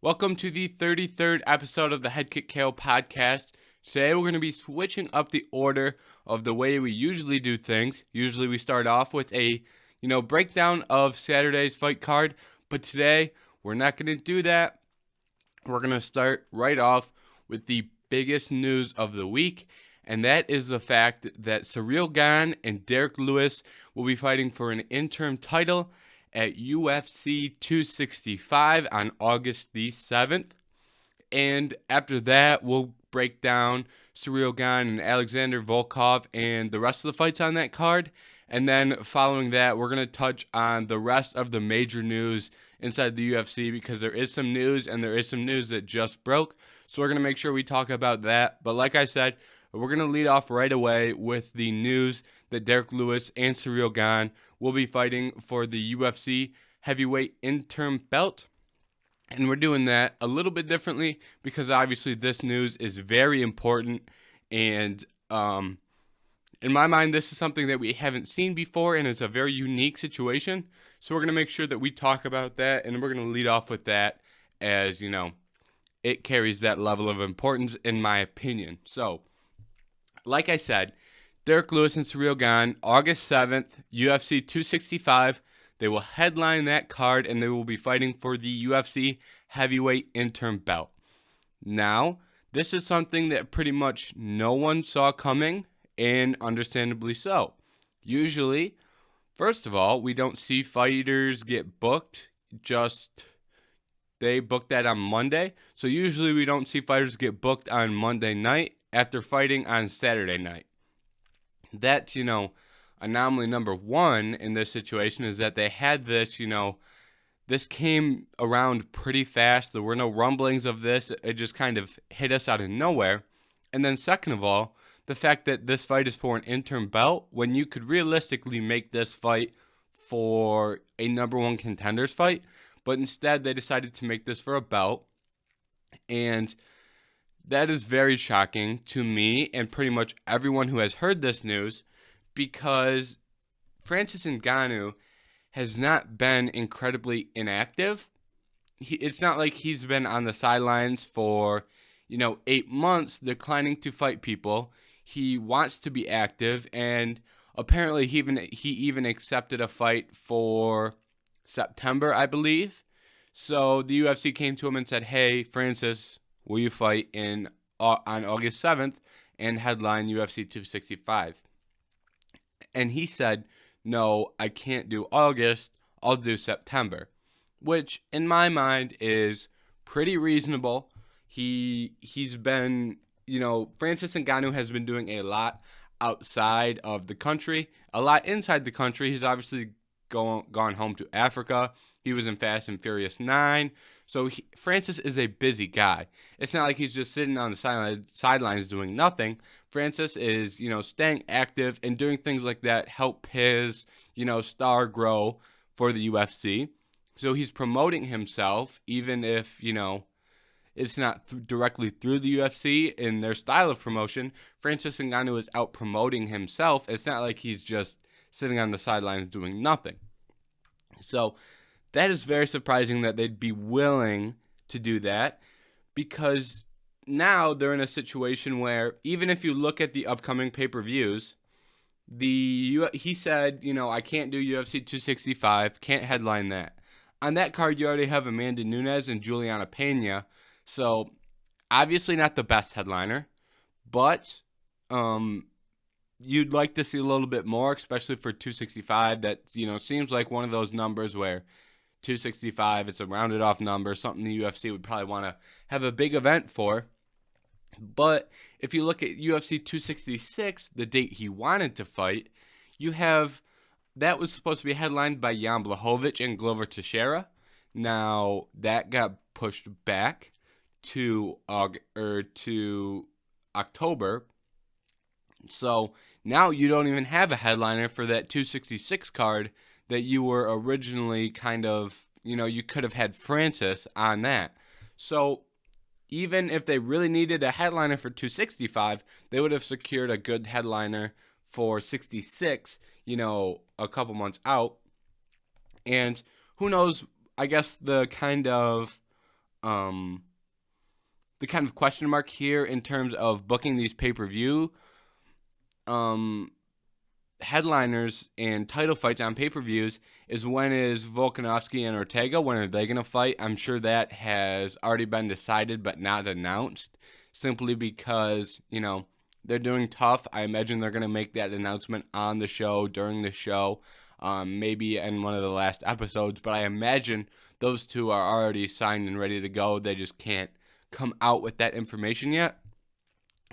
Welcome to the 33rd episode of the Head Kick KO podcast. Today we're going to be switching up the order of the way we usually do things. Usually we start off with a, breakdown of Saturday's fight card, but today we're not going to do that. We're going to start right off with the biggest news of the week, and that is the fact that Ciryl Gane and Derrick Lewis will be fighting for an interim title at UFC 265 on August the 7th. And after that, we'll break down Ciryl Gane and Alexander Volkov and the rest of the fights on that card. And then following that, we're going to touch on the rest of the major news inside the UFC because there is some news and there is some news that just broke. So we're going to make sure we talk about that. But like I said, we're going to lead off right away with the news that Derrick Lewis and Ciryl Gane will be fighting for the UFC Heavyweight Interim belt. And we're doing that a little bit differently because obviously this news is very important. And in my mind, this is something that we haven't seen before and it's a very unique situation. So we're going to make sure that we talk about that and we're going to lead off with that as, it carries that level of importance in my opinion. So, like I said, Derrick Lewis and Ciryl Gane, August 7th, UFC 265. They will headline that card and they will be fighting for the UFC Heavyweight Interim belt. Now, this is something that pretty much no one saw coming, and understandably so. Usually, first of all, we don't see fighters get booked, they book that on Monday. So usually we don't see fighters get booked on Monday night after fighting on Saturday night. That's, anomaly number one in this situation is that they had this, this came around pretty fast. There were no rumblings of this. It just kind of hit us out of nowhere. And then second of all, the fact that this fight is for an interim belt when you could realistically make this fight for a number one contenders fight, but instead they decided to make this for a belt. And that is very shocking to me and pretty much everyone who has heard this news because Francis Ngannou has not been incredibly inactive. It's not like he's been on the sidelines for, 8 months declining to fight people. He wants to be active, and apparently he even accepted a fight for September, I believe. So the UFC came to him and said, "Hey, Francis, will you fight on August 7th and headline UFC 265? And he said, "No, I can't do August. I'll do September," which in my mind is pretty reasonable. He's been, Francis Ngannou has been doing a lot outside of the country, a lot inside the country. He's obviously gone home to Africa. He was in Fast and Furious 9. So Francis is a busy guy. It's not like he's just sitting on the sidelines doing nothing. Francis is, staying active and doing things like that help his, star grow for the UFC. So he's promoting himself, even if, it's not directly through the UFC in their style of promotion. Francis Ngannou is out promoting himself. It's not like he's just sitting on the sidelines doing nothing. So that is very surprising that they'd be willing to do that because now they're in a situation where even if you look at the upcoming pay-per-views, he said, I can't do UFC 265, can't headline that. On that card, you already have Amanda Nunes and Juliana Pena, so obviously not the best headliner, but you'd like to see a little bit more, especially for 265. That, seems like one of those numbers where 265, it's a rounded off number, something the UFC would probably want to have a big event for. But if you look at UFC 266, the date he wanted to fight, that was supposed to be headlined by Jan Blachowicz and Glover Teixeira. Now, that got pushed back to October. So now you don't even have a headliner for that 266 card that you were originally kind of, you could have had Francis on that. So even if they really needed a headliner for 265, they would have secured a good headliner for 66, a couple months out. And who knows, I guess the kind of the kind of question mark here in terms of booking these pay-per-view headliners and title fights on pay-per-views is when is Volkanovski and Ortega, when are they going to fight? I'm sure that has already been decided but not announced, simply because, they're doing tough. I imagine they're going to make that announcement on the show, during the show, maybe in one of the last episodes, but I imagine those two are already signed and ready to go. They just can't come out with that information yet.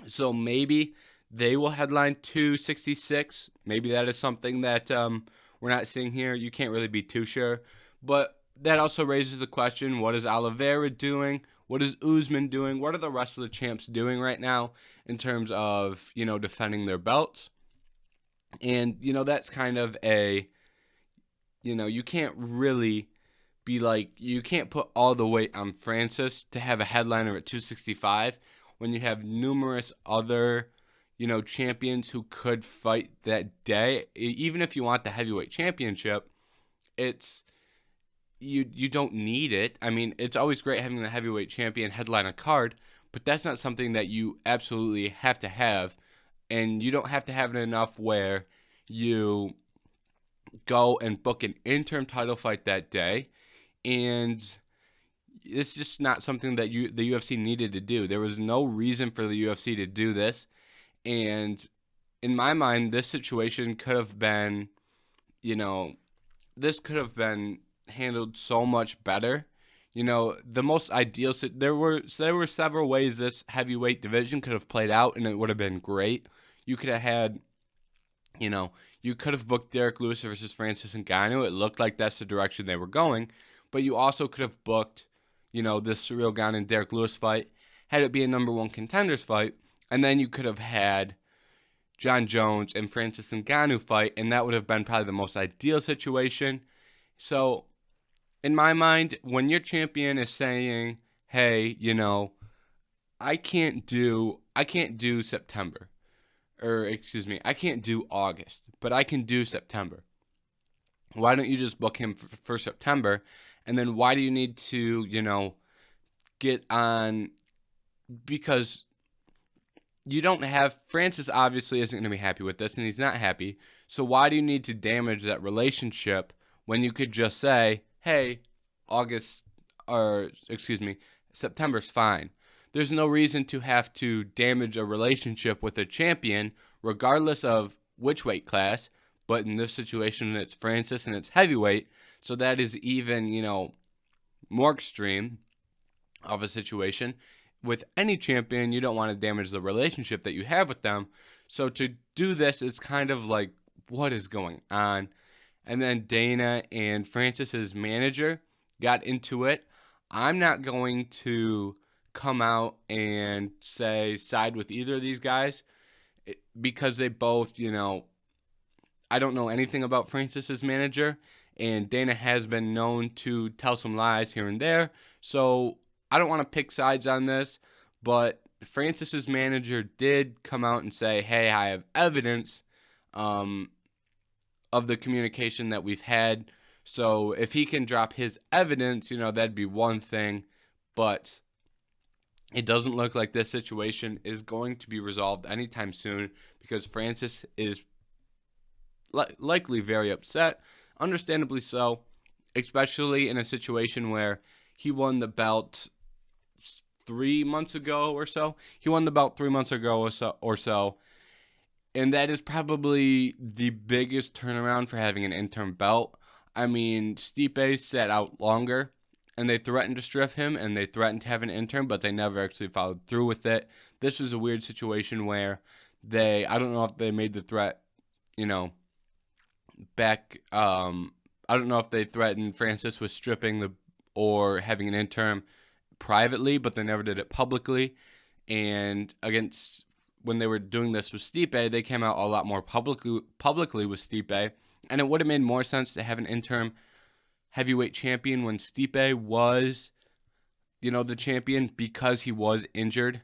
So maybe they will headline 266. Maybe that is something that we're not seeing here. You can't really be too sure. But that also raises the question, what is Oliveira doing? What is Usman doing? What are the rest of the champs doing right now in terms of, defending their belts? And, that's kind of a, you can't really be like, you can't put all the weight on Francis to have a headliner at 265 when you have numerous other, champions who could fight that day. Even if you want the heavyweight championship, it's, you don't need it. I mean, it's always great having the heavyweight champion headline a card, but that's not something that you absolutely have to have, and you don't have to have it enough where you go and book an interim title fight that day, and it's just not something that the UFC needed to do. There was no reason for the UFC to do this, and in my mind, this situation could have been, this could have been handled so much better. The most ideal, there were several ways this heavyweight division could have played out, and it would have been great. You could have had, you could have booked Derrick Lewis versus Francis Ngannou. It looked like that's the direction they were going, but you also could have booked, this Ciryl Gane and Derrick Lewis fight, had it be a number one contenders fight, and then you could have had John Jones and Francis Ngannou fight, and that would have been probably the most ideal situation. So, in my mind, when your champion is saying, hey, I can't do September, I can't do August, but I can do September. Why don't you just book him for September? And then why do you need to, get on? Because you don't have, Francis obviously isn't going to be happy with this, and he's not happy. So why do you need to damage that relationship when you could just say, hey, September's fine. There's no reason to have to damage a relationship with a champion, regardless of which weight class, but in this situation, it's Francis and it's heavyweight, so that is even, more extreme of a situation. With any champion, you don't want to damage the relationship that you have with them, so to do this, it's kind of like, what is going on? And then Dana and Francis's manager got into it. I'm not going to come out and say side with either of these guys because they both, I don't know anything about Francis's manager, and Dana has been known to tell some lies here and there. So I don't want to pick sides on this, but Francis's manager did come out and say, hey, I have evidence of the communication that we've had. So if he can drop his evidence, that'd be one thing, but it doesn't look like this situation is going to be resolved anytime soon because Francis is likely very upset, understandably so, especially in a situation where he won the belt 3 months ago or so. He won the belt 3 months ago or so. And that is probably the biggest turnaround for having an interim belt. I mean, Stipe sat out longer, and they threatened to strip him, and they threatened to have an interim, but they never actually followed through with it. This was a weird situation where I don't know if they made the threat, back. I don't know if they threatened Francis with stripping or having an interim privately, but they never did it publicly. And when they were doing this with Stipe, they came out a lot more publicly with Stipe, and it would have made more sense to have an interim heavyweight champion when Stipe was, the champion because he was injured.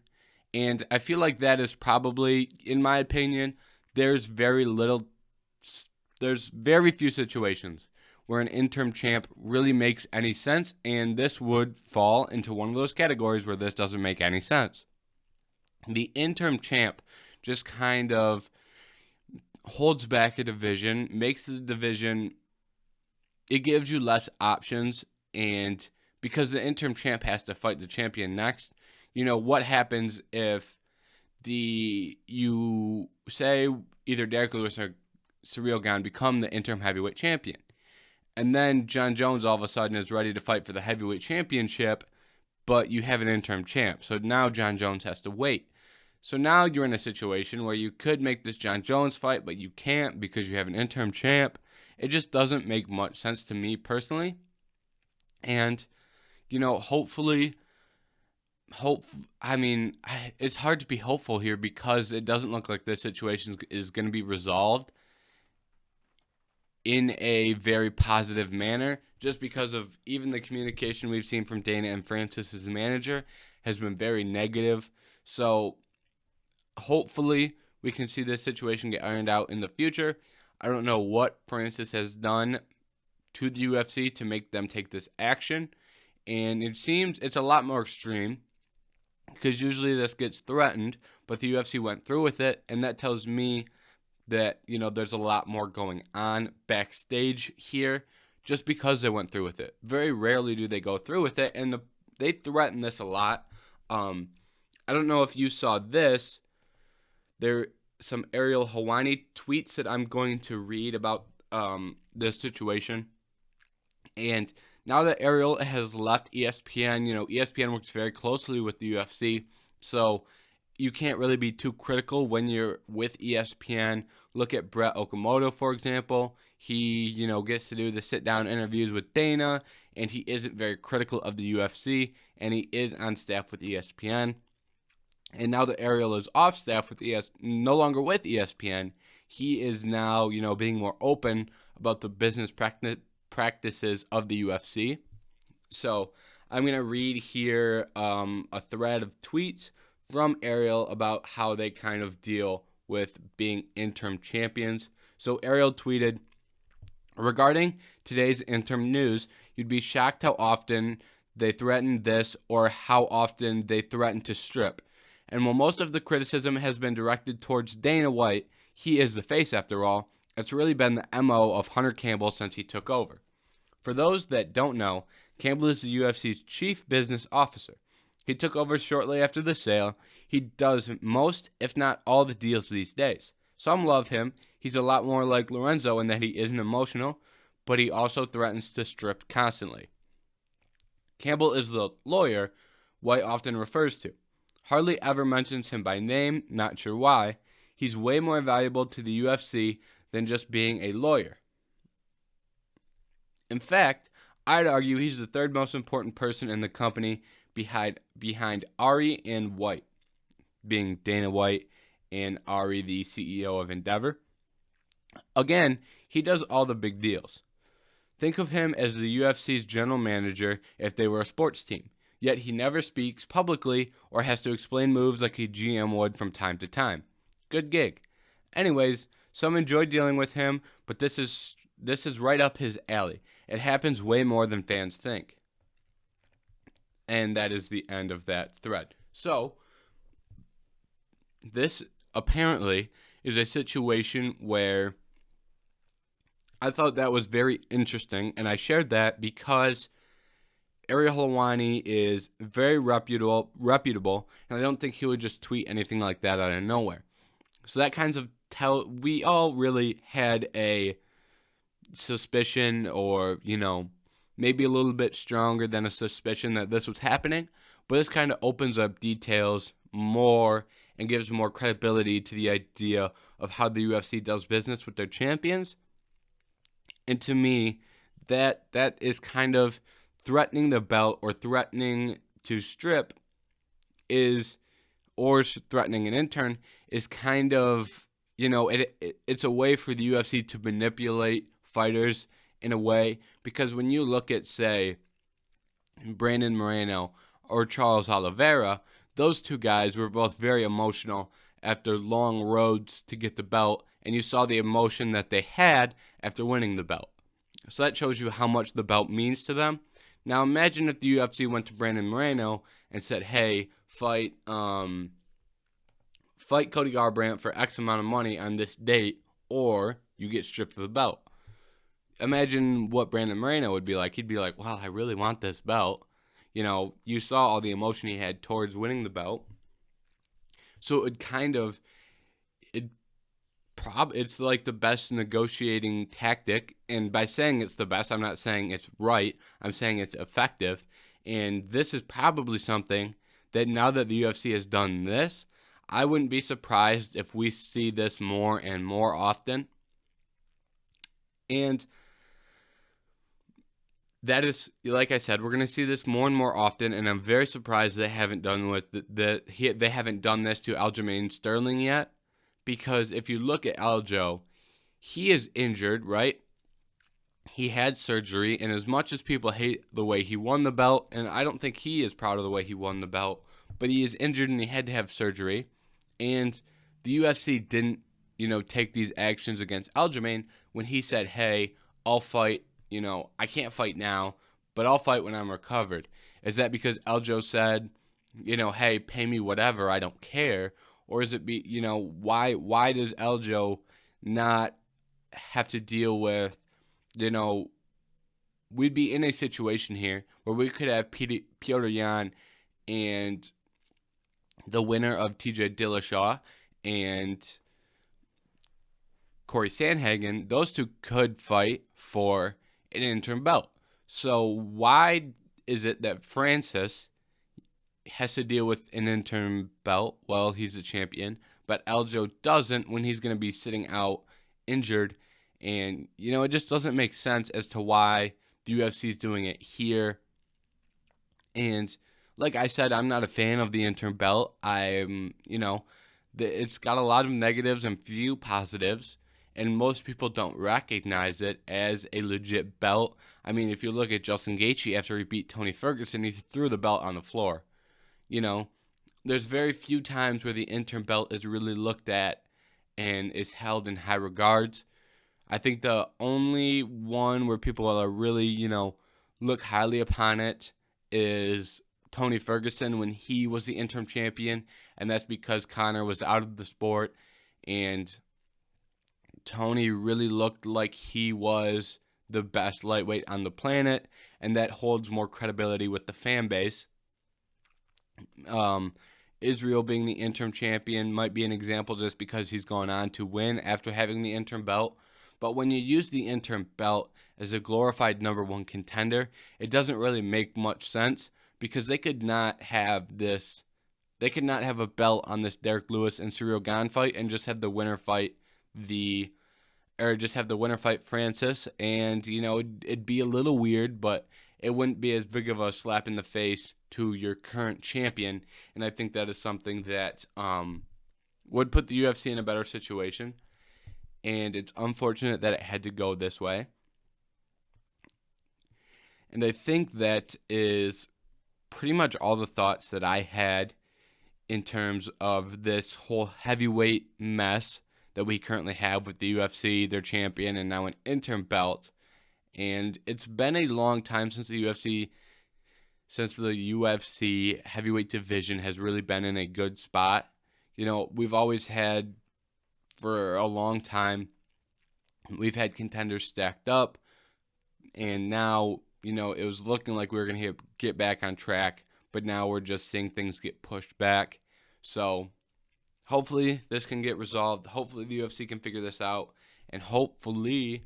And I feel like that is probably, in my opinion, there's very few situations where an interim champ really makes any sense, and this would fall into one of those categories where this doesn't make any sense. The interim champ just kind of holds back a division, makes the division, it gives you less options, and because the interim champ has to fight the champion next, what happens if you say either Derrick Lewis or Ciryl Gane become the interim heavyweight champion, and then Jon Jones all of a sudden is ready to fight for the heavyweight championship, but you have an interim champ, so now Jon Jones has to wait. So now you're in a situation where you could make this Jon Jones fight, but you can't because you have an interim champ. It just doesn't make much sense to me personally. And, hopefully, it's hard to be hopeful here because it doesn't look like this situation is going to be resolved in a very positive manner, just because of even the communication we've seen from Dana and Francis, his manager, has been very negative. So hopefully we can see this situation get ironed out in the future. I don't know what Francis has done to the UFC to make them take this action, and it seems it's a lot more extreme because usually this gets threatened, but the UFC went through with it, and that tells me that, there's a lot more going on backstage here just because they went through with it. Very rarely do they go through with it, and they threaten this a lot. I don't know if you saw this. There some Ariel Helwani tweets that I'm going to read about this situation. And now that Ariel has left ESPN, ESPN works very closely with the UFC, so you can't really be too critical when you're with ESPN. Look at Brett Okamoto, for example. He, gets to do the sit-down interviews with Dana, and he isn't very critical of the UFC, and he is on staff with ESPN. And now that Ariel is off staff with no longer with ESPN, he is now, being more open about the business practices of the UFC. So I'm going to read here a thread of tweets from Ariel about how they kind of deal with being interim champions. So Ariel tweeted, regarding today's interim news, you'd be shocked how often they threaten this or how often they threaten to strip. And while most of the criticism has been directed towards Dana White, he is the face after all, it's really been the MO of Hunter Campbell since he took over. For those that don't know, Campbell is the UFC's chief business officer. He took over shortly after the sale. He does most, if not all, the deals these days. Some love him. He's a lot more like Lorenzo in that he isn't emotional, but he also threatens to strip constantly. Campbell is the lawyer White often refers to. Hardly ever mentions him by name, not sure why. He's way more valuable to the UFC than just being a lawyer. In fact, I'd argue he's the third most important person in the company behind Ari and White, being Dana White and Ari, the CEO of Endeavor. Again, he does all the big deals. Think of him as the UFC's general manager if they were a sports team, yet he never speaks publicly or has to explain moves like a GM would from time to time. Good gig. Anyways, some enjoy dealing with him, but this is right up his alley. It happens way more than fans think. And that is the end of that thread. So, this apparently is a situation where I thought that was very interesting, and I shared that because Ariel Helwani is very reputable, and I don't think he would just tweet anything like that out of nowhere. So that kinds of we all really had a suspicion, or maybe a little bit stronger than a suspicion that this was happening, but this kind of opens up details more and gives more credibility to the idea of how the UFC does business with their champions. And to me, that is kind of threatening the belt or threatening to strip or threatening an intern is kind of, it's a way for the UFC to manipulate fighters in a way, because when you look at, say, Brandon Moreno or Charles Oliveira, those two guys were both very emotional after long roads to get the belt, and you saw the emotion that they had after winning the belt. So that shows you how much the belt means to them. Now imagine if the UFC went to Brandon Moreno and said, hey, fight Cody Garbrandt for X amount of money on this date, or you get stripped of the belt. Imagine what Brandon Moreno would be like. He'd be like, wow, I really want this belt. You know, you saw all the emotion he had towards winning the belt. So it would kind of, it's like the best negotiating tactic. And by saying it's the best, I'm not saying it's right. I'm saying it's effective. And this is probably something that now that the UFC has done this, I wouldn't be surprised if we see this more and more often. And that is, like I said, we're going to see this more and more often, and I'm very surprised they haven't done they haven't done this to Aljamain Sterling yet, because if you look at Aljo, he is injured, right? He had surgery, and as much as people hate the way he won the belt, and I don't think he is proud of the way he won the belt, but he is injured and he had to have surgery, and the UFC didn't, take these actions against Aljamain when he said, hey, I'll fight. I can't fight now, but I'll fight when I'm recovered. Is that because Aljo said, hey, pay me whatever, I don't care? Or is it why does Aljo not have to deal with, we'd be in a situation here where we could have Petr Yan and the winner of TJ Dillashaw and Corey Sandhagen, those two could fight for an interim belt. So why is it that Francis has to deal with an interim belt while he's a champion, but Aljo doesn't when he's going to be sitting out injured? And, it just doesn't make sense as to why the UFC is doing it here. And like I said, I'm not a fan of the interim belt. It's got a lot of negatives and few positives. And most people don't recognize it as a legit belt. I mean, if you look at Justin Gaethje after he beat Tony Ferguson, he threw the belt on the floor. There's very few times where the interim belt is really looked at and is held in high regards. I think the only one where people are really, look highly upon it is Tony Ferguson when he was the interim champion, and that's because Conor was out of the sport, and Tony really looked like he was the best lightweight on the planet, and that holds more credibility with the fan base. Israel being the interim champion might be an example just because he's gone on to win after having the interim belt. But when you use the interim belt as a glorified number one contender, it doesn't really make much sense because they could not have a belt on this Derrick Lewis and Ciryl Gane fight and just have the winner fight Francis, and it'd be a little weird, but it wouldn't be as big of a slap in the face to your current champion, and I think that is something that would put the UFC in a better situation, and it's unfortunate that it had to go this way. And I think that is pretty much all the thoughts that I had in terms of this whole heavyweight mess that we currently have with the UFC, their champion, and now an interim belt. And it's been a long time since the UFC heavyweight division has really been in a good spot. We've always had, for a long time, we've had contenders stacked up, and now, it was looking like we were going to get back on track, but now we're just seeing things get pushed back. So hopefully this can get resolved. Hopefully the UFC can figure this out. And hopefully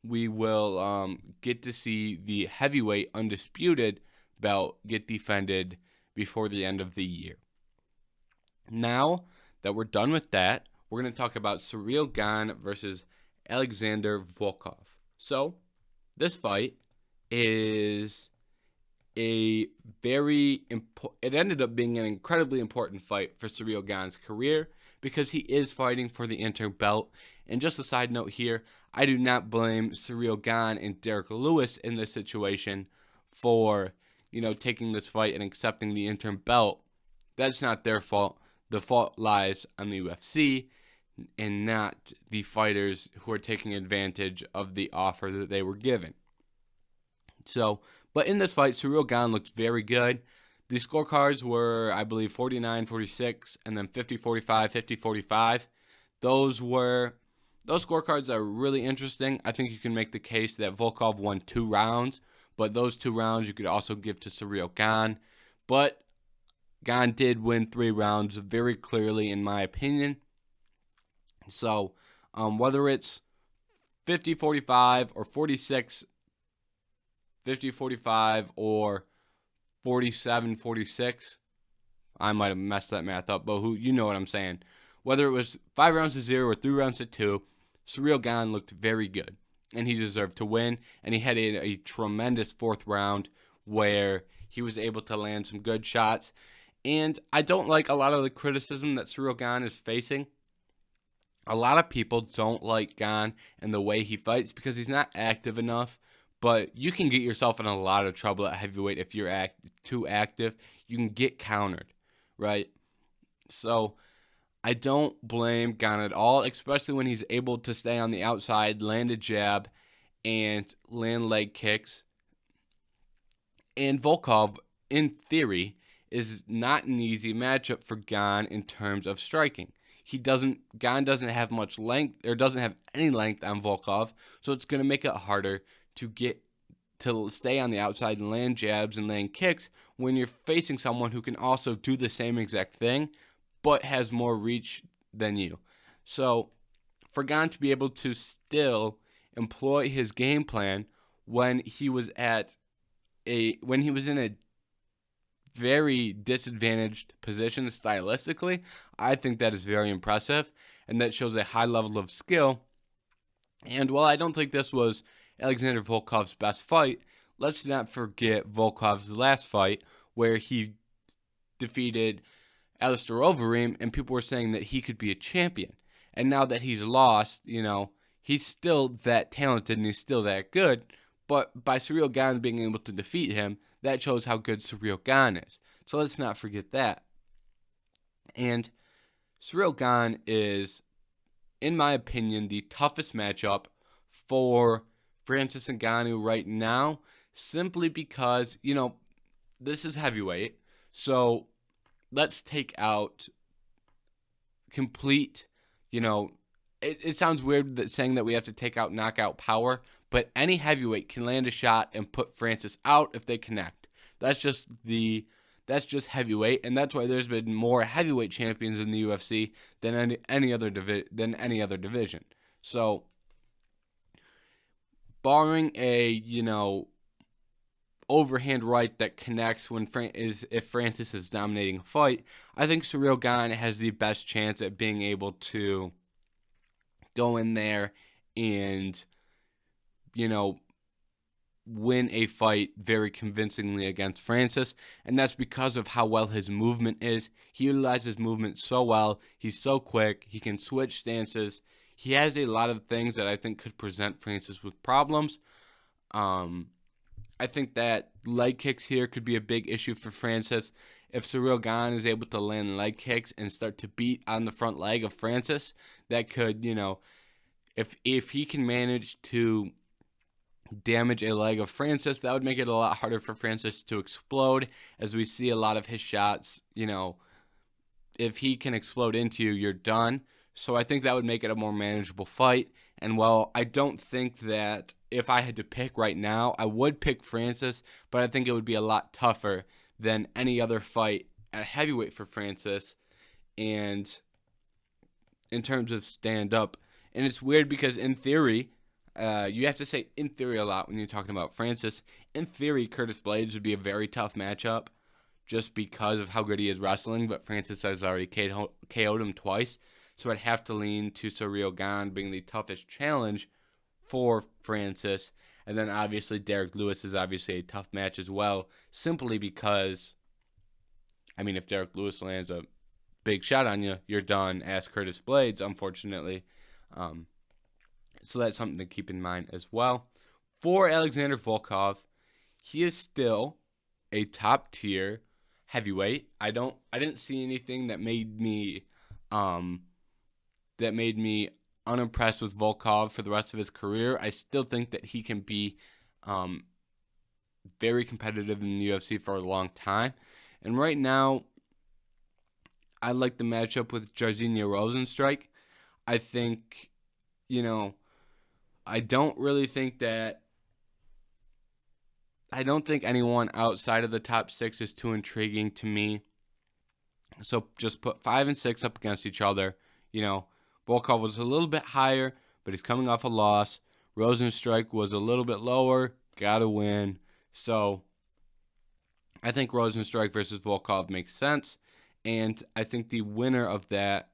we will get to see the heavyweight undisputed belt get defended before the end of the year. Now that we're done with that, we're going to talk about Ciryl Gane versus Alexander Volkov. So this fight is it ended up being an incredibly important fight for Ciryl Gane's career because he is fighting for the interim belt. And just a side note here, I do not blame Ciryl Gane and Derrick Lewis in this situation for, taking this fight and accepting the interim belt. That's not their fault. The fault lies on the UFC. and not the fighters who are taking advantage of the offer that they were given. So, but in this fight, Ciryl Gane looked very good. The scorecards were, I believe, 49-46 and then 50-45, 50-45. Those scorecards are really interesting. I think you can make the case that Volkov won 2 rounds, but those 2 rounds you could also give to Ciryl Gane. But Gane did win 3 rounds very clearly, in my opinion. So, whether it's 50-45 or 50-45 or 47-46, I might have messed that math up, but you know what I'm saying. Whether it was 5 rounds to 0 or 3 rounds to 2, Ciryl Gane looked very good, and he deserved to win. And he had a tremendous 4th round where he was able to land some good shots. And I don't like a lot of the criticism that Ciryl Gane is facing. A lot of people don't like Gane and the way he fights because he's not active enough. But you can get yourself in a lot of trouble at heavyweight if you're too active. You can get countered, right? So I don't blame Gane at all, especially when he's able to stay on the outside, land a jab, and land leg kicks. And Volkov, in theory, is not an easy matchup for Gane in terms of striking. Gane doesn't have much length, or doesn't have any length on Volkov, so it's going to make it harder to stay on the outside and land jabs and land kicks when you're facing someone who can also do the same exact thing, but has more reach than you. So for Gane to be able to still employ his game plan when he was in a very disadvantaged position stylistically, I think that is very impressive, and that shows a high level of skill. And while I don't think this was Alexander Volkov's best fight, let's not forget Volkov's last fight where he defeated Alistair Overeem, and people were saying that he could be a champion. And now that he's lost, he's still that talented and he's still that good, but by Ciryl Gane being able to defeat him, that shows how good Ciryl Gane is. So let's not forget that. And Ciryl Gane is, in my opinion, the toughest matchup for Francis Ngannou right now, simply because, this is heavyweight. So let's take out complete, it sounds weird saying that we have to take out knockout power, but any heavyweight can land a shot and put Francis out if they connect. That's just heavyweight, and that's why there's been more heavyweight champions in the UFC than any other division. So, barring a overhand right that connects if Francis is dominating a fight, I think Ciryl Gane has the best chance at being able to go in there and win a fight very convincingly against Francis, and that's because of how well his movement is. He utilizes movement so well. He's so quick. He can switch stances. He has a lot of things that I think could present Francis with problems. I think that leg kicks here could be a big issue for Francis. If Ciryl Gane is able to land leg kicks and start to beat on the front leg of Francis, that could, if he can manage to damage a leg of Francis, that would make it a lot harder for Francis to explode, as we see a lot of his shots, if he can explode into you, you're done. So I think that would make it a more manageable fight. And while I don't think that if I had to pick right now, I would pick Francis, but I think it would be a lot tougher than any other fight at heavyweight for Francis, and in terms of stand-up. And it's weird because in theory, you have to say in theory a lot when you're talking about Francis. In theory, Curtis Blaydes would be a very tough matchup just because of how good he is wrestling, but Francis has already KO'd him twice. So I'd have to lean to Ciryl Gane being the toughest challenge for Francis. And then obviously Derrick Lewis is obviously a tough match as well, simply because, if Derrick Lewis lands a big shot on you, you're done. Ask Curtis Blaydes, unfortunately. So that's something to keep in mind as well. For Alexander Volkov, he is still a top tier heavyweight. I didn't see anything that made me that made me unimpressed with Volkov for the rest of his career. I still think that he can be very competitive in the UFC for a long time. And right now, I like the matchup with Jairzinho Rozenstruik. I think, I don't think anyone outside of the top 6 is too intriguing to me. So just put 5 and 6 up against each other. Volkov was a little bit higher, but he's coming off a loss. Rozenstruik was a little bit lower, got to win. So I think Rozenstruik versus Volkov makes sense. And I think the winner of that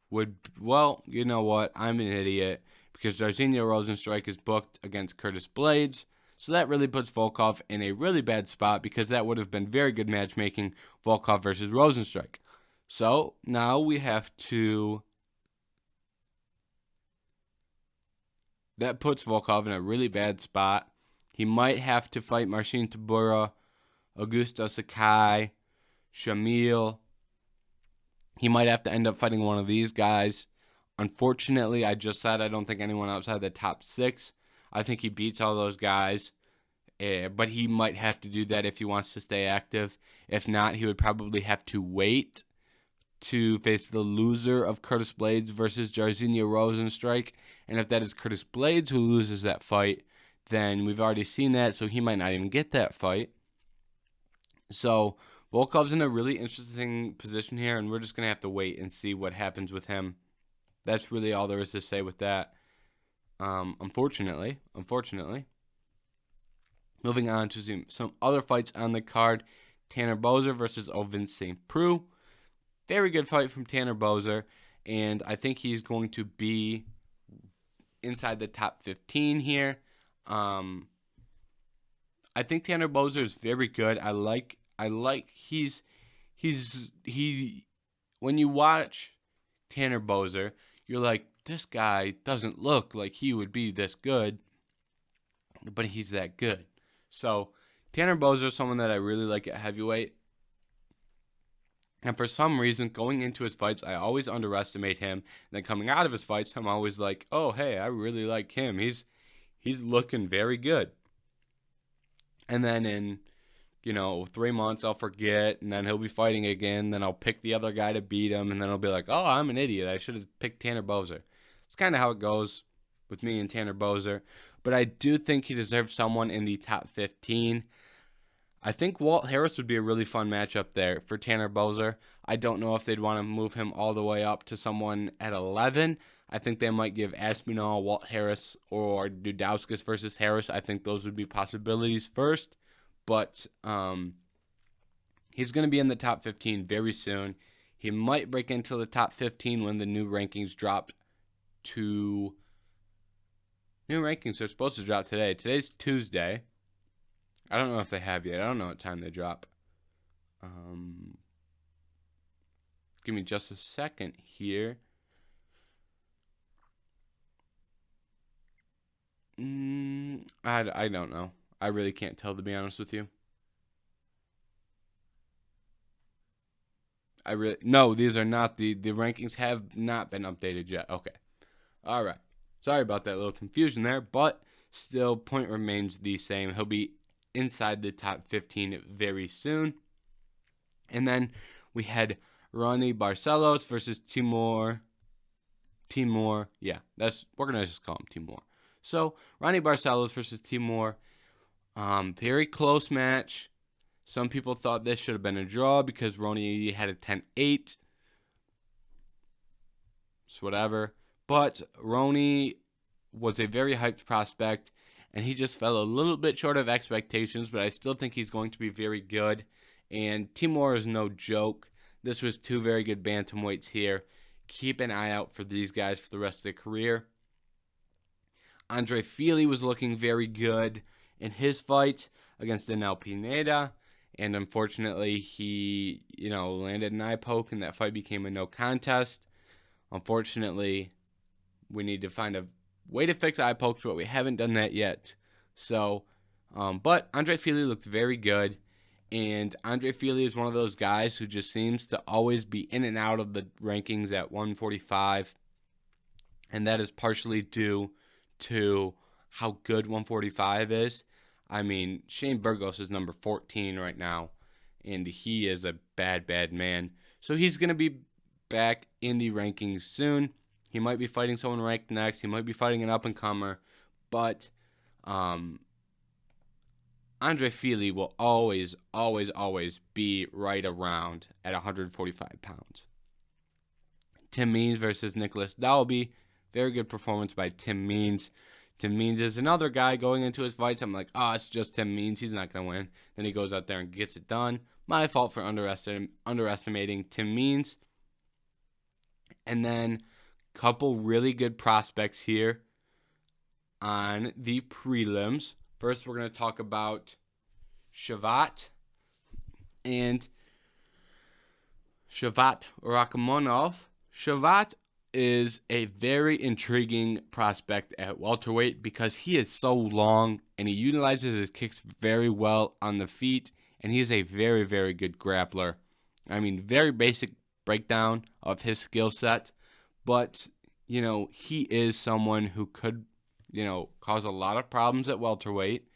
would, well, you know what? I'm an idiot because Jairzinho Rozenstruik is booked against Curtis Blades. So that really puts Volkov in a really bad spot because that would have been very good matchmaking, Volkov versus Rozenstruik. So now we have to... That puts Volkov in a really bad spot. He might have to fight Marcin Tybura, Augusto Sakai, Shamil. He might have to end up fighting one of these guys. Unfortunately, I just said I don't think anyone outside the top 6. I think he beats all those guys. But he might have to do that if he wants to stay active. If not, he would probably have to wait to face the loser of Curtis Blades versus Jairzinho Rozenstruik. And if that is Curtis Blades who loses that fight, then we've already seen that, so he might not even get that fight. So Volkov's in a really interesting position here, and we're just going to have to wait and see what happens with him. That's really all there is to say with that. Unfortunately. Moving on to some other fights on the card. Tanner Boser versus Ovin St. Preux. Very good fight from Tanner Boser, and I think he's going to be inside the top 15 here. I think Tanner Boser is very good. When you watch Tanner Boser, you're like, this guy doesn't look like he would be this good, but he's that good. So Tanner Boser is someone that I really like at heavyweight. And for some reason, going into his fights, I always underestimate him. And then coming out of his fights, I'm always like, oh, hey, I really like him. He's looking very good. And then in, 3 months, I'll forget. And then he'll be fighting again. Then I'll pick the other guy to beat him. And then I'll be like, oh, I'm an idiot. I should have picked Tanner Boser. It's kind of how it goes with me and Tanner Boser. But I do think he deserves someone in the top 15. I think Walt Harris would be a really fun matchup there for Tanner Boser. I don't know if they'd want to move him all the way up to someone at 11. I think they might give Aspinall, Walt Harris, or Dudauskas versus Harris. I think those would be possibilities first. But he's going to be in the top 15 very soon. He might break into the top 15 when the new rankings drop to... New rankings are supposed to drop today. Today's Tuesday. I don't know if they have yet. I don't know what time they drop. Give me just a second here. I don't know. I really can't tell, to be honest with you. No, these are not the rankings have not been updated yet. Okay. All right. Sorry about that little confusion there, but still, point remains the same. He'll be inside the top 15 very soon. And then we had Ronnie Barcelos versus Timur. Yeah, we're gonna just call him Timur. So Ronnie Barcelos versus Timur. Very close match. Some people thought this should have been a draw because Ronnie had a 10-8. It's whatever. But Ronnie was a very hyped prospect, and he just fell a little bit short of expectations, but I still think he's going to be very good. And Timur is no joke. This was 2 very good bantamweights here. Keep an eye out for these guys for the rest of their career. Andre Fili was looking very good in his fight against Daniel Pineda. And unfortunately, he, landed an eye poke, and that fight became a no contest. Unfortunately, we need to find a way to fix eye pokes, but we haven't done that yet. So, but Andre Fili looked very good. And Andre Fili is one of those guys who just seems to always be in and out of the rankings at 145. and that is partially due to how good 145 is. I mean, Shane Burgos is number 14 right now, and he is a bad, bad man. So he's going to be back in the rankings soon. He might be fighting someone ranked next. He might be fighting an up-and-comer. But Andre Fili will always, always, always be right around at 145 pounds. Tim Means versus Nicholas Dalby. Very good performance by Tim Means. Tim Means is another guy going into his fights. I'm like, it's just Tim Means. He's not going to win. Then he goes out there and gets it done. My fault for underestimating Tim Means. And then a couple really good prospects here on the prelims. First, we're going to talk about Shavkat and Shavkat Rakhmonov. Shavkat is a very intriguing prospect at welterweight because he is so long and he utilizes his kicks very well on the feet, and he is a very, very good grappler. I mean, very basic breakdown of his skill set, but, he is someone who could, cause a lot of problems at welterweight,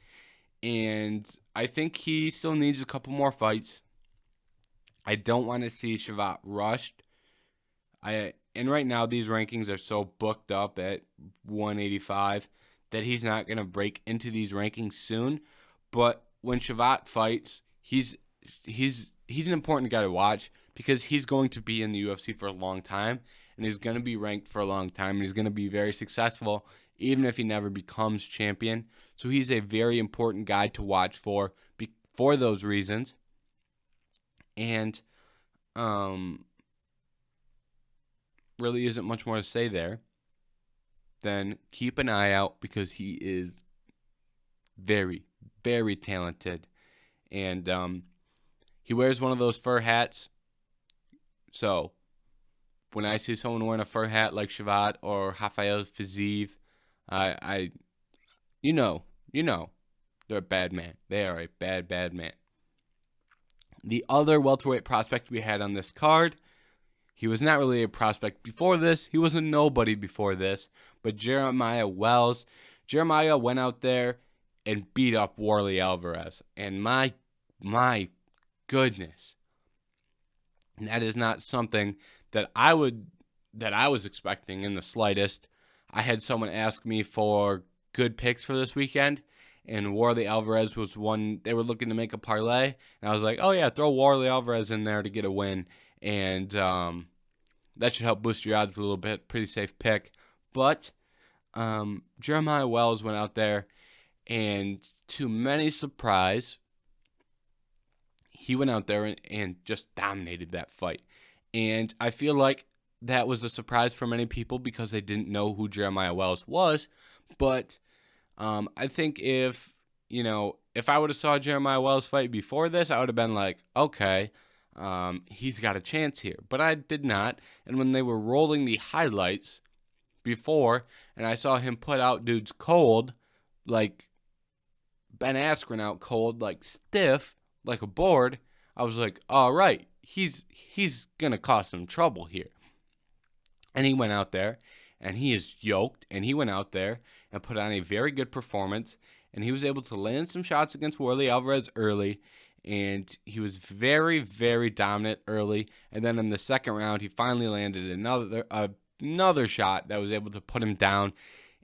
and I think he still needs a couple more fights. I don't want to see Shavkat rushed. And right now, these rankings are so booked up at 185 that he's not going to break into these rankings soon. But when Shavkat fights, he's an important guy to watch because he's going to be in the UFC for a long time, and he's going to be ranked for a long time, and he's going to be very successful, even if he never becomes champion. So he's a very important guy to watch for those reasons. And really isn't much more to say there than keep an eye out because he is very, very talented. And he wears one of those fur hats. So when I see someone wearing a fur hat like Shavkat or Rafael Fiziev, they're a bad man. They are a bad, bad man. The other welterweight prospect we had on this card, he was not really a prospect before this. He was a nobody before this. But Jeremiah Wells. Jeremiah went out there and beat up Warley Alvarez. And my goodness. That is not something that I was expecting in the slightest. I had someone ask me for good picks for this weekend, and Warley Alvarez was one. They were looking to make a parlay, and I was like, oh yeah, throw Warley Alvarez in there to get a win, and that should help boost your odds a little bit. Pretty safe pick. But Jeremiah Wells went out there, and to many surprise, he went out there and just dominated that fight. And I feel like that was a surprise for many people because they didn't know who Jeremiah Wells was. But I think if I would have saw Jeremiah Wells fight before this, I would have been like, okay, he's got a chance here. But I did not. And when they were rolling the highlights before, and I saw him put out dudes cold, like Ben Askren out cold, like stiff, like a board, I was like, all right, he's going to cause some trouble here. And he went out there, and he is yoked, and he went out there and put on a very good performance, and he was able to land some shots against Warley Alvarez early, and he was very, very dominant early, and then in the second round, he finally landed another shot that was able to put him down.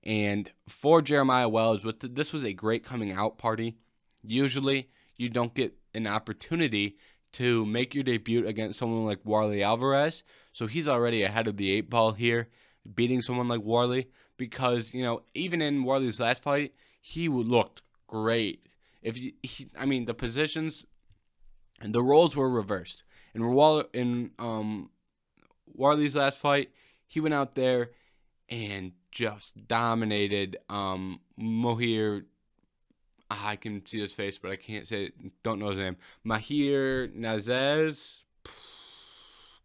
And for Jeremiah Wells, this was a great coming out party. Usually, you don't get an opportunity to make your debut against someone like Warley Alvarez, so he's already ahead of the 8 ball here, beating someone like Warley, because, even in Warley's last fight, he looked great. The positions and the roles were reversed. In Warley's last fight, he went out there and just dominated Mohir. I can see his face, but I can't say it. Don't know his name. Mahir Nazez.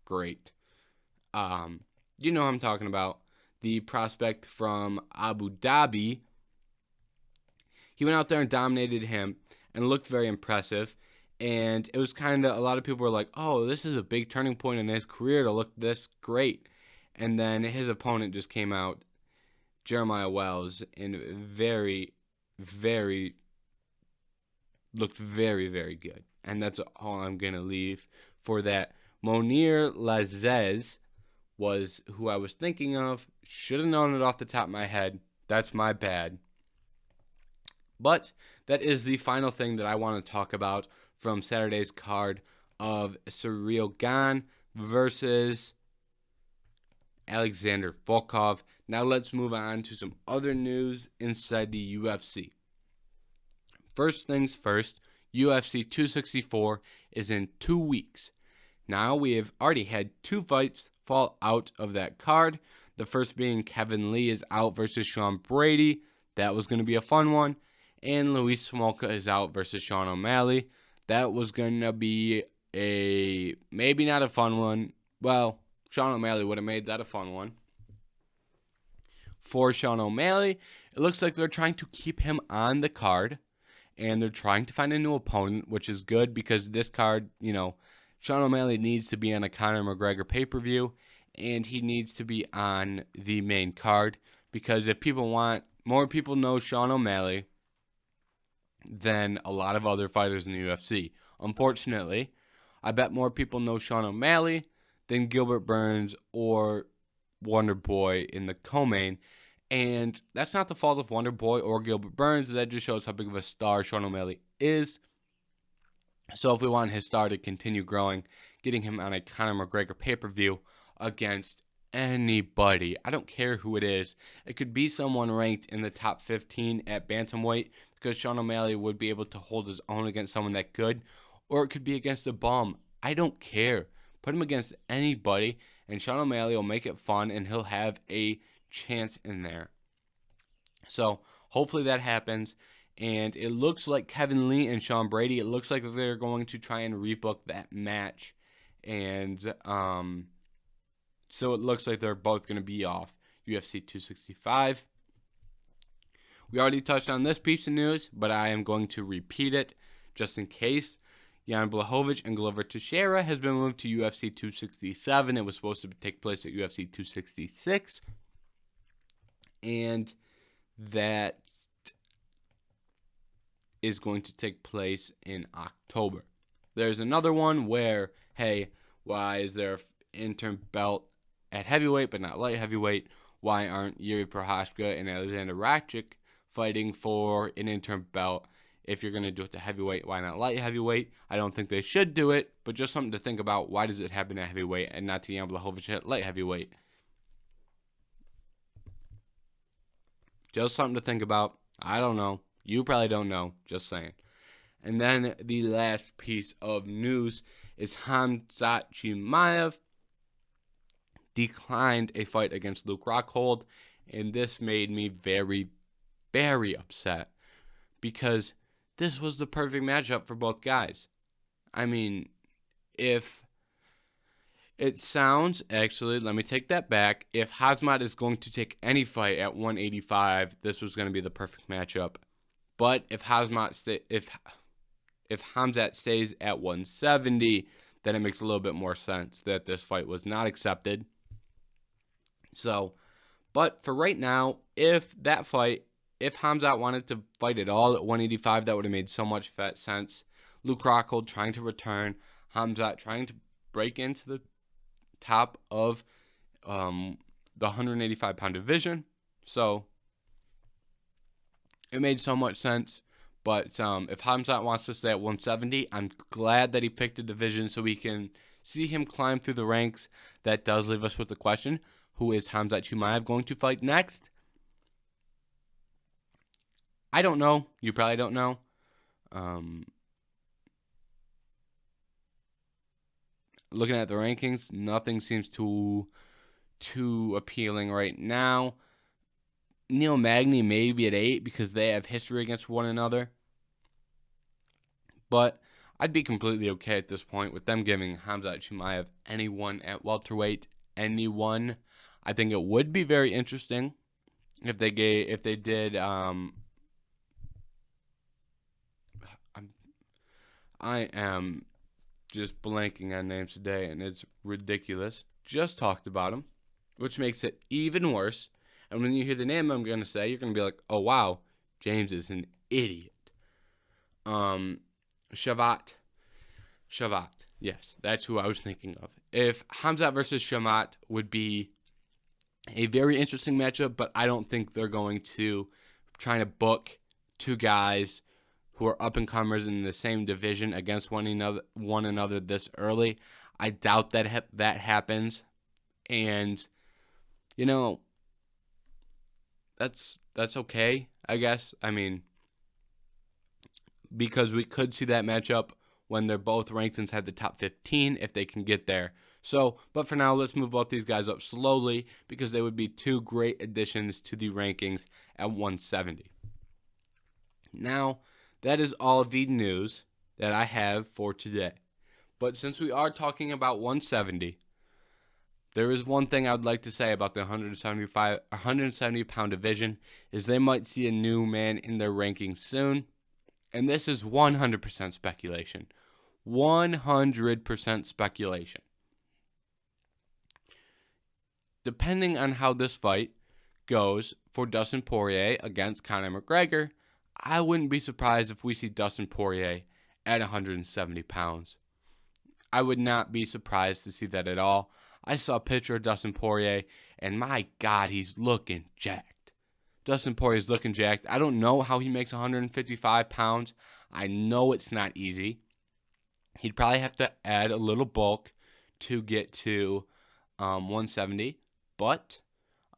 Great. You know who I'm talking about. The prospect from Abu Dhabi. He went out there and dominated him and looked very impressive. And it was kind of, a lot of people were like, oh, this is a big turning point in his career to look this great. And then his opponent just came out Jeremiah Wells and looked very, very good. And that's all I'm going to leave for that. Monir Lazez was who I was thinking of. Should have known it off the top of my head. That's my bad. But that is the final thing that I want to talk about from Saturday's card of Ciryl Gane versus Alexander Volkov. Now let's move on to some other news inside the UFC. First things first, UFC 264 is in 2 weeks. Now we have already had 2 fights fall out of that card. The first being Kevin Lee is out versus Sean Brady. That was going to be a fun one. And Luis Smolka is out versus Sean O'Malley. That was going to be a maybe not a fun one. Well, Sean O'Malley would have made that a fun one. For Sean O'Malley, it looks like they're trying to keep him on the card. And they're trying to find a new opponent, which is good because this card, Sean O'Malley needs to be on a Conor McGregor pay-per-view. And he needs to be on the main card. Because if more people know Sean O'Malley than a lot of other fighters in the UFC. Unfortunately, I bet more people know Sean O'Malley than Gilbert Burns or Wonder Boy in the co-main. And that's not the fault of Wonder Boy or Gilbert Burns. That just shows how big of a star Sean O'Malley is. So if we want his star to continue growing, getting him on a Conor McGregor pay-per-view against anybody, I don't care who it is. It could be someone ranked in the top 15 at bantamweight because Sean O'Malley would be able to hold his own against someone that good. Or it could be against a bum. I don't care. Put him against anybody, and Sean O'Malley will make it fun, and he'll have a chance in there. So hopefully that happens. And it looks like Kevin Lee and Sean Brady, it looks like they're going to try and rebook that match. And so it looks like they're both going to be off UFC 265. We already touched on this piece of news, but I am going to repeat it just in case. Jan Blachowicz and Glover Teixeira has been moved to UFC 267. It was supposed to take place at UFC 266. And that is going to take place in October. There's another one where, hey, why is there an interim belt at heavyweight but not light heavyweight? Why aren't Yuri Prochazka and Alexander Rakic fighting for an interim belt? If you're going to do it to heavyweight, why not light heavyweight? I don't think they should do it, but just something to think about. Why does it happen at heavyweight and not to Jan Blachowicz at light heavyweight? Just something to think about. I don't know. You probably don't know. Just saying. And then the last piece of news is Khamzat Chimaev declined a fight against Luke Rockhold, and this made me very, very upset because this was the perfect matchup for both guys. I mean, if it sounds, actually, let me take that back. If Khamzat is going to take any fight at 185, this was going to be the perfect matchup. But if Khamzat stays at 170, then it makes a little bit more sense that this fight was not accepted. So, but for right now, if Khamzat wanted to fight at all at 185, that would have made so much sense. Luke Rockhold trying to return, Khamzat trying to break into the top of the 185-pound division. So it made so much sense. But if Khamzat wants to stay at 170, I'm glad that he picked a division so we can see him climb through the ranks. That does leave us with the question, who is Khamzat Chimaev going to fight next? I don't know. You probably don't know. Looking at the rankings, nothing seems too appealing right now. Neil Magny may be at 8 because they have history against one another. But I'd be completely okay at this point with them giving Khamzat Chimaev anyone at welterweight, anyone. I think it would be very interesting if they did. I am just blanking on names today, and it's ridiculous. Just talked about them, which makes it even worse. And when you hear the name I'm going to say, you're going to be like, oh, wow, James is an idiot. Shavat. Yes, that's who I was thinking of. If Khamzat versus Shamat would be a very interesting matchup, but I don't think they're going to try to book two guys who are up-and-comers in the same division against one another this early. I doubt that that happens. And, you know, that's okay, I guess. I mean, because we could see that matchup when they're both ranked inside the top 15 if they can get there. So, but for now, let's move both these guys up slowly because they would be two great additions to the rankings at 170. Now, that is all the news that I have for today. But since we are talking about 170, there is one thing I would like to say about the 170-pound division is they might see a new man in their rankings soon. And this is 100% speculation. 100% speculation. Depending on how this fight goes for Dustin Poirier against Conor McGregor, I wouldn't be surprised if we see Dustin Poirier at 170 pounds. I would not be surprised to see that at all. I saw a picture of Dustin Poirier, and my God, he's looking jacked. Dustin Poirier's looking jacked. I don't know how he makes 155 pounds. I know it's not easy. He'd probably have to add a little bulk to get to 170, but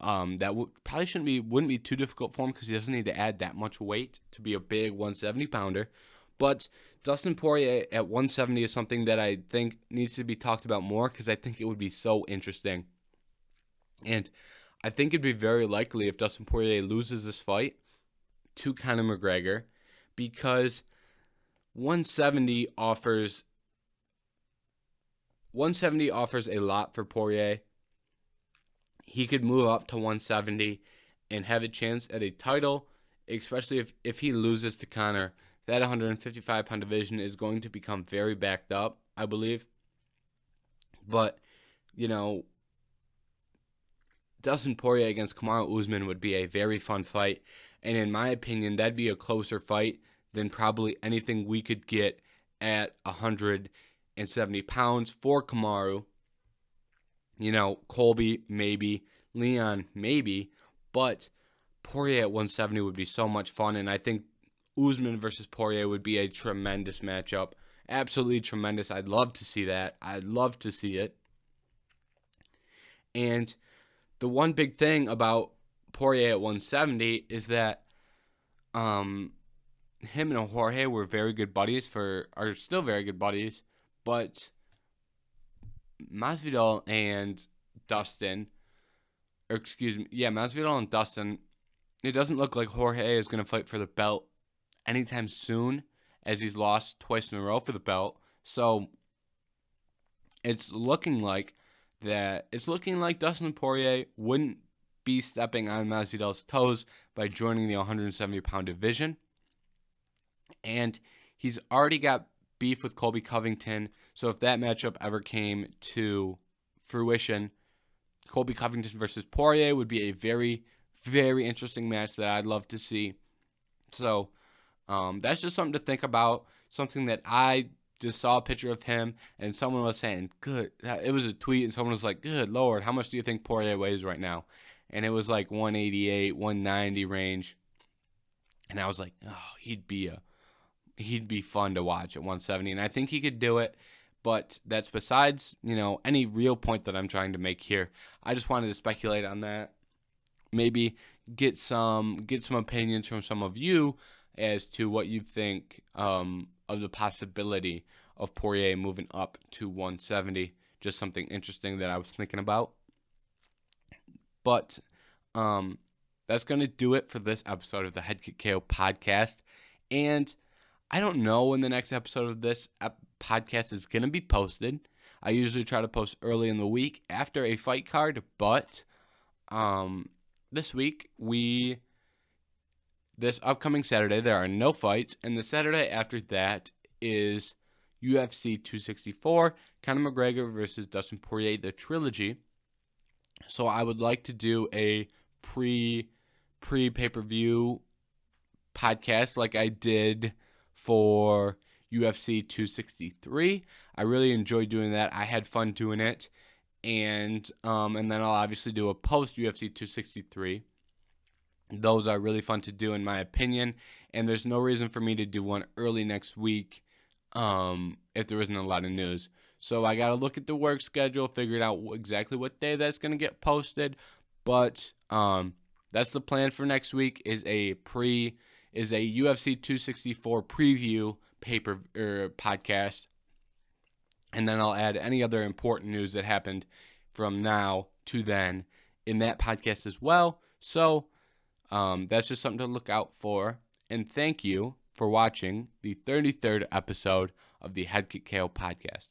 that wouldn't be too difficult for him because he doesn't need to add that much weight to be a big 170 pounder. But Dustin Poirier at 170 is something that I think needs to be talked about more because I think it would be so interesting. And I think it'd be very likely if Dustin Poirier loses this fight to Conor McGregor because 170 offers a lot for Poirier. He could move up to 170 and have a chance at a title, especially if he loses to Conor. That 155-pound division is going to become very backed up, I believe. But, you know, Dustin Poirier against Kamaru Usman would be a very fun fight. And in my opinion, that'd be a closer fight than probably anything we could get at 170 pounds for Kamaru. You know, Colby, maybe. Leon, maybe. But Poirier at 170 would be so much fun. And I think Usman versus Poirier would be a tremendous matchup. Absolutely tremendous. I'd love to see that. I'd love to see it. And the one big thing about Poirier at 170 is that him and Jorge were very good buddies are still very good buddies, but Masvidal and Dustin, Masvidal and Dustin, it doesn't look like Jorge is going to fight for the belt anytime soon, as he's lost twice in a row for the belt. So it's looking like Dustin Poirier wouldn't be stepping on Masvidal's toes by joining the 170-pound division. And he's already got beef with Colby Covington, so if that matchup ever came to fruition, Colby Covington versus Poirier would be a very, very interesting match that I'd love to see. So that's just something to think about, something that I just saw a picture of him, and someone was saying, it was a tweet, and someone was like, good Lord, how much do you think Poirier weighs right now? And it was like 188, 190 range. And I was like, oh, he'd be fun to watch at 170, and I think he could do it. But that's besides, any real point that I'm trying to make here. I just wanted to speculate on that. Maybe get some opinions from some of you as to what you think of the possibility of Poirier moving up to 170. Just something interesting that I was thinking about. But that's going to do it for this episode of the Head Kick KO podcast. And I don't know when the next episode of this podcast is going to be posted. I usually try to post early in the week after a fight card, but this week, this upcoming Saturday, there are no fights, and the Saturday after that is UFC 264, Conor McGregor versus Dustin Poirier, the trilogy. So I would like to do a pay-per-view podcast like I did for UFC 263. I really enjoyed doing that. I had fun doing it. And then I'll obviously do a post UFC 263. Those are really fun to do in my opinion. And there's no reason for me to do one early next week if there isn't a lot of news. So I got to look at the work schedule, figure out exactly what day that's going to get posted. But that's the plan for next week is a UFC 264 preview podcast. And then I'll add any other important news that happened from now to then in that podcast as well. So that's just something to look out for. And thank you for watching the 33rd episode of the Head Kick KO podcast.